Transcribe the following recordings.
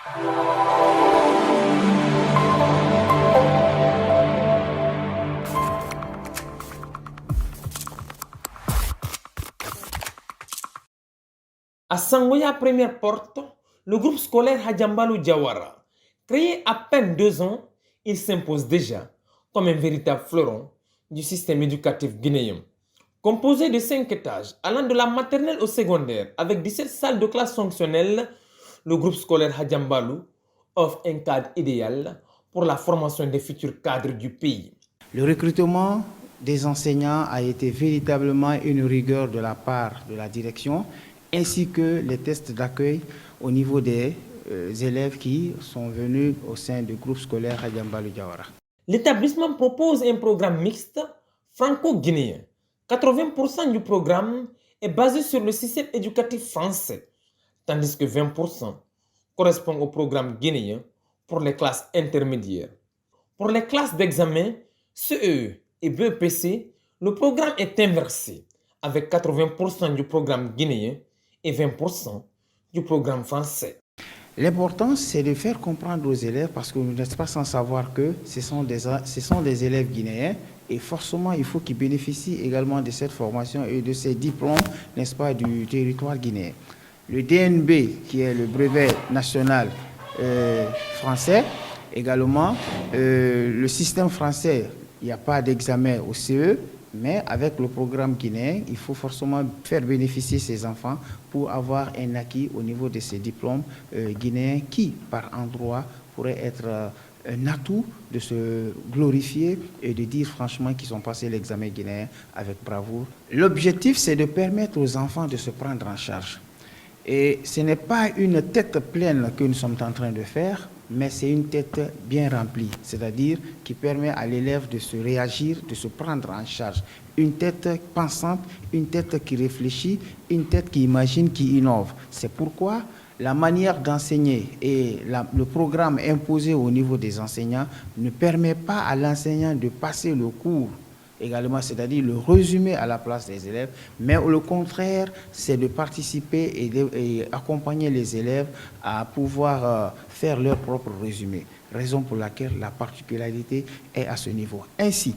À Sangoya Première Porte, le groupe scolaire Hadjambalou Diawara, créé à peine 2 ans, il s'impose déjà comme un véritable fleuron du système éducatif guinéen. Composé de 5 étages, allant de la maternelle au secondaire, avec 17 salles de classe fonctionnelles, le groupe scolaire Hadjambalou offre un cadre idéal pour la formation des futurs cadres du pays. Le recrutement des enseignants a été véritablement une rigueur de la part de la direction, ainsi que les tests d'accueil au niveau des élèves qui sont venus au sein du groupe scolaire Hadjambalou Diawara. L'établissement propose un programme mixte franco-guinéen. 80% du programme est basé sur le système éducatif français, tandis que 20% correspond au programme guinéen pour les classes intermédiaires. Pour les classes d'examen CE et BEPC, le programme est inversé, avec 80% du programme guinéen et 20% du programme français. L'important, c'est de faire comprendre aux élèves, parce que vous n'êtes pas sans savoir que ce sont des élèves guinéens, et forcément, il faut qu'ils bénéficient également de cette formation et de ces diplômes, n'est-ce pas, du territoire guinéen. Le DNB, qui est le brevet national français, également, le système français, il n'y a pas d'examen au CE, mais avec le programme guinéen, il faut forcément faire bénéficier ces enfants pour avoir un acquis au niveau de ces diplômes guinéens qui, par endroit, pourraient être un atout de se glorifier et de dire franchement qu'ils ont passé l'examen guinéen avec bravoure. L'objectif, c'est de permettre aux enfants de se prendre en charge. Et ce n'est pas une tête pleine que nous sommes en train de faire, mais c'est une tête bien remplie, c'est-à-dire qui permet à l'élève de se réagir, de se prendre en charge. Une tête pensante, une tête qui réfléchit, une tête qui imagine, qui innove. C'est pourquoi la manière d'enseigner et le programme imposé au niveau des enseignants ne permet pas à l'enseignant de passer le cours également, c'est-à-dire le résumé à la place des élèves, mais au contraire, c'est de participer et accompagner les élèves à pouvoir faire leur propre résumé, raison pour laquelle la particularité est à ce niveau. Ainsi,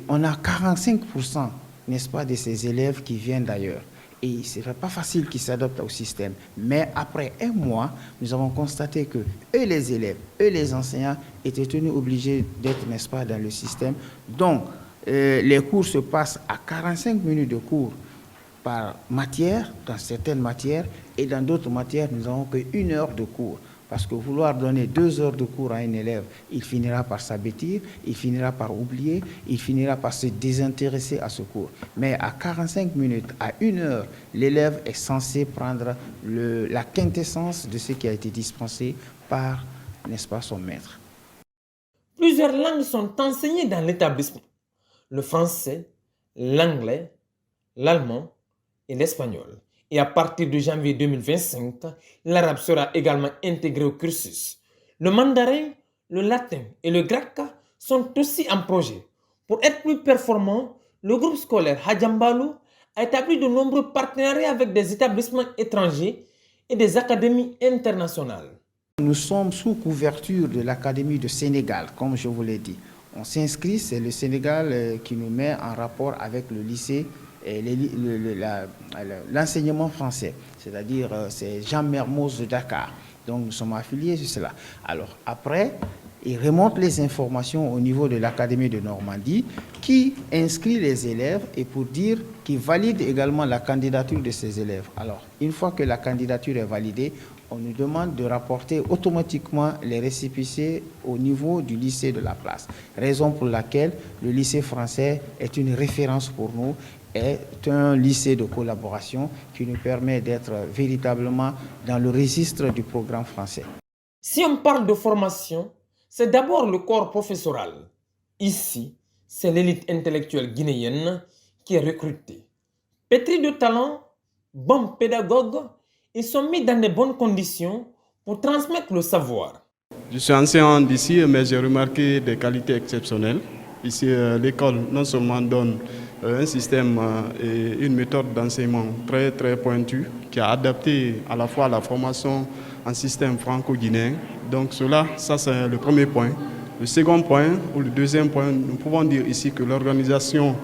on a 45%, n'est-ce pas, de ces élèves qui viennent d'ailleurs. Et ce n'est pas facile qu'ils s'adaptent au système. Mais après un mois, nous avons constaté que eux, les élèves, eux, les enseignants, étaient tenus obligés d'être, n'est-ce pas, dans le système. Donc, les cours se passent à 45 minutes de cours par matière, dans certaines matières, et dans d'autres matières, nous n'avons qu'1 heure de cours. Parce que vouloir donner 2 heures de cours à un élève, il finira par s'abêtir, il finira par oublier, il finira par se désintéresser à ce cours. Mais à 45 minutes, à 1 heure, l'élève est censé prendre la quintessence de ce qui a été dispensé par, n'est-ce pas, son maître. Plusieurs langues sont enseignées dans l'établissement. Le français, l'anglais, l'allemand et l'espagnol. Et à partir de janvier 2025, l'arabe sera également intégré au cursus. Le mandarin, le latin et le grec sont aussi en projet. Pour être plus performant, le groupe scolaire Hadjambalou a établi de nombreux partenariats avec des établissements étrangers et des académies internationales. Nous sommes sous couverture de l'Académie de Sénégal, comme je vous l'ai dit. On s'inscrit, c'est le Sénégal qui nous met en rapport avec le lycée et l'enseignement français, c'est-à-dire c'est Jean Mermoz de Dakar. Donc nous sommes affiliés sur cela. Alors après, ils remontent les informations au niveau de l'Académie de Normandie qui inscrit les élèves et pour dire qu'ils valident également la candidature de ces élèves. Alors une fois que la candidature est validée, on nous demande de rapporter automatiquement les récépissés au niveau du lycée de la place. Raison pour laquelle le lycée français est une référence pour nous, est un lycée de collaboration qui nous permet d'être véritablement dans le registre du programme français. Si on parle de formation, c'est d'abord le corps professoral. Ici, c'est l'élite intellectuelle guinéenne qui est recrutée. Pétris de talent, bons pédagogues, ils sont mis dans de bonnes conditions pour transmettre le savoir. Je suis enseignant d'ici, mais j'ai remarqué des qualités exceptionnelles. Ici, l'école non seulement donne un système et une méthode d'enseignement très très pointue qui a adapté à la fois la formation en système franco-guinéen. Donc ça c'est le premier point. Le second point, ou le deuxième point, nous pouvons dire ici que l'organisation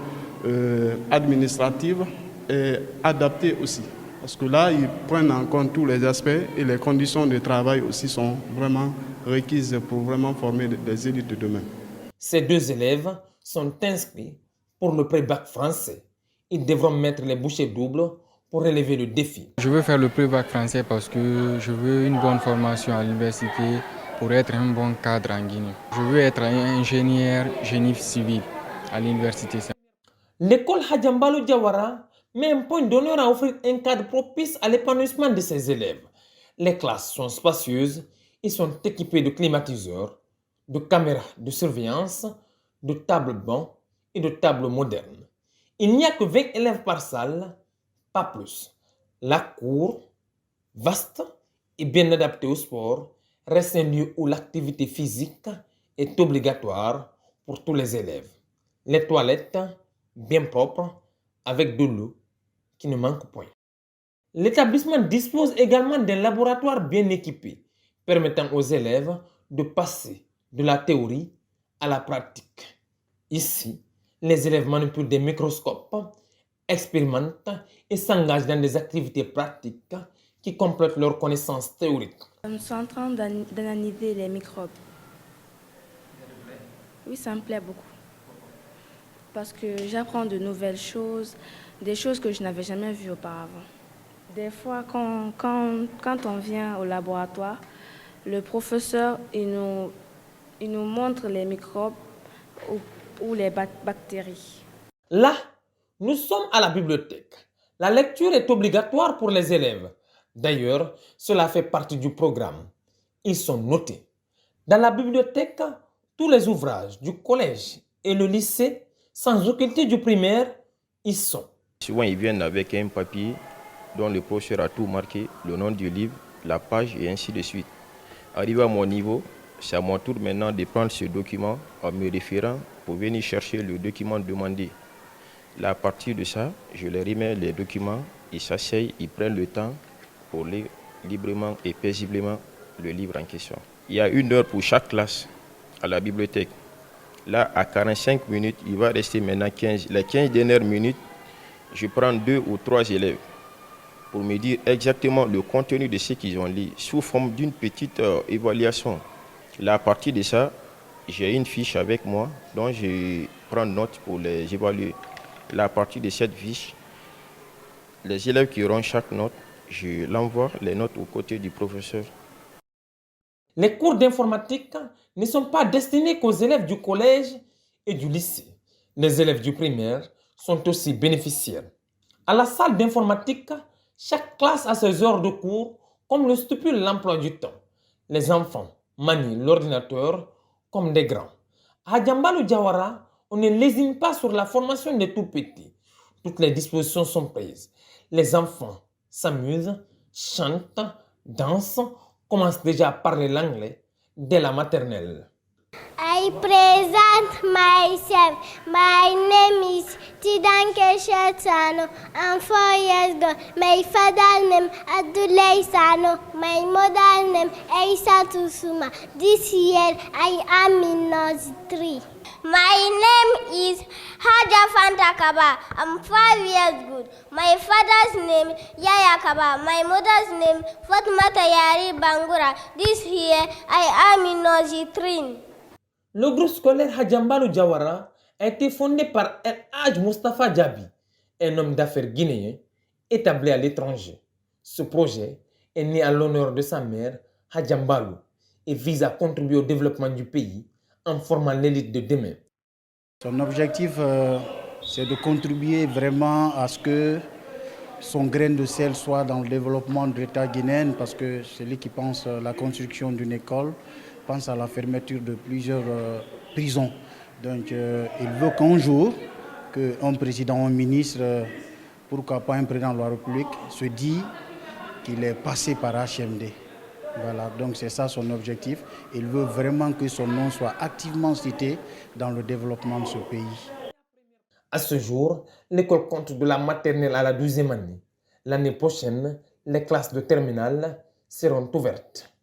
administrative est adaptée aussi. Parce que là, ils prennent en compte tous les aspects et les conditions de travail aussi sont vraiment requises pour vraiment former des élites de demain. Ces deux élèves sont inscrits pour le pré-bac français. Ils devront mettre les bouchées doubles pour relever le défi. Je veux faire le pré-bac français parce que je veux une bonne formation à l'université pour être un bon cadre en Guinée. Je veux être un ingénieur génie civil à l'université. L'école Hadjambalo Diawara met un point d'honneur à offrir un cadre propice à l'épanouissement de ses élèves. Les classes sont spacieuses et sont équipées de climatiseurs, de caméras de surveillance, de tables bancs et de tables modernes. Il n'y a que 20 élèves par salle, pas plus. La cour, vaste et bien adaptée au sport, reste un lieu où l'activité physique est obligatoire pour tous les élèves. Les toilettes, bien propres, avec de l'eau qui ne manque point. L'établissement dispose également d'un laboratoire bien équipé, permettant aux élèves de passer de la théorie à la pratique. Ici, les élèves manipulent des microscopes, expérimentent et s'engagent dans des activités pratiques qui complètent leurs connaissances théoriques. Je suis en train d'analyser les microbes. Oui, ça me plaît beaucoup. Parce que j'apprends de nouvelles choses, des choses que je n'avais jamais vues auparavant. Des fois, quand on vient au laboratoire, le professeur il nous montre les microbes ou les bactéries. Là, nous sommes à la bibliothèque. La lecture est obligatoire pour les élèves. D'ailleurs, cela fait partie du programme. Ils sont notés. Dans la bibliothèque, tous les ouvrages du collège et le lycée, sans occulter du primaire, y sont. Souvent, ils viennent avec un papier dont le professeur a tout marqué, le nom du livre, la page et ainsi de suite. Arrivé à mon niveau, c'est à mon tour maintenant de prendre ce document en me référant pour venir chercher le document demandé. Là, à partir de ça, je leur remets les documents, ils s'asseyent, ils prennent le temps pour lire librement et paisiblement le livre en question. Il y a 1 heure pour chaque classe à la bibliothèque. Là, à 45 minutes, il va rester maintenant 15. Les 15 dernières minutes, je prends 2 ou 3 élèves pour me dire exactement le contenu de ce qu'ils ont lu, sous forme d'une petite évaluation. Là, à partir de ça, j'ai une fiche avec moi dont je prends note pour les évaluer. Là, à partir de cette fiche, les élèves qui auront chaque note, je l'envoie les notes aux côtés du professeur. Les cours d'informatique ne sont pas destinés qu'aux élèves du collège et du lycée. Les élèves du primaire sont aussi bénéficiaires. À la salle d'informatique, chaque classe a ses heures de cours, comme le stipule l'emploi du temps. Les enfants manient l'ordinateur comme des grands. À Hadjambalo Diawara, on ne lésine pas sur la formation des tout-petits. Toutes les dispositions sont prises. Les enfants s'amusent, chantent, dansent, commencent déjà à parler l'anglais dès la maternelle. I present myself. My name is Tidanke Shetano. I'm 4 years old. My father's name Abdullah Sano. My mother's name Aisha Tusuma. This year I am in nursery. My name is Haja Fanta Kaba. I'm 5 years old. My father's name Yaya Kaba. My mother's name Fatmata Yari Bangura. This year I am in nursery. Le groupe scolaire Hadjambalo Diawara a été fondé par El Hadj Mustafa Djabi, un homme d'affaires guinéen établi à l'étranger. Ce projet est né à l'honneur de sa mère, Hadjambalo, et vise à contribuer au développement du pays en formant l'élite de demain. Son objectif, c'est de contribuer vraiment à ce que son grain de sel soit dans le développement de l'État guinéen, parce que c'est lui qui pense à la construction d'une école, pense à la fermeture de plusieurs prisons. Donc il veut qu'un jour, qu'un président, un ministre, pourquoi pas un président de la République, se dit qu'il est passé par HMD. Voilà, donc c'est ça son objectif. Il veut vraiment que son nom soit activement cité dans le développement de ce pays. À ce jour, l'école compte de la maternelle à la 12e année. L'année prochaine, les classes de terminale seront ouvertes.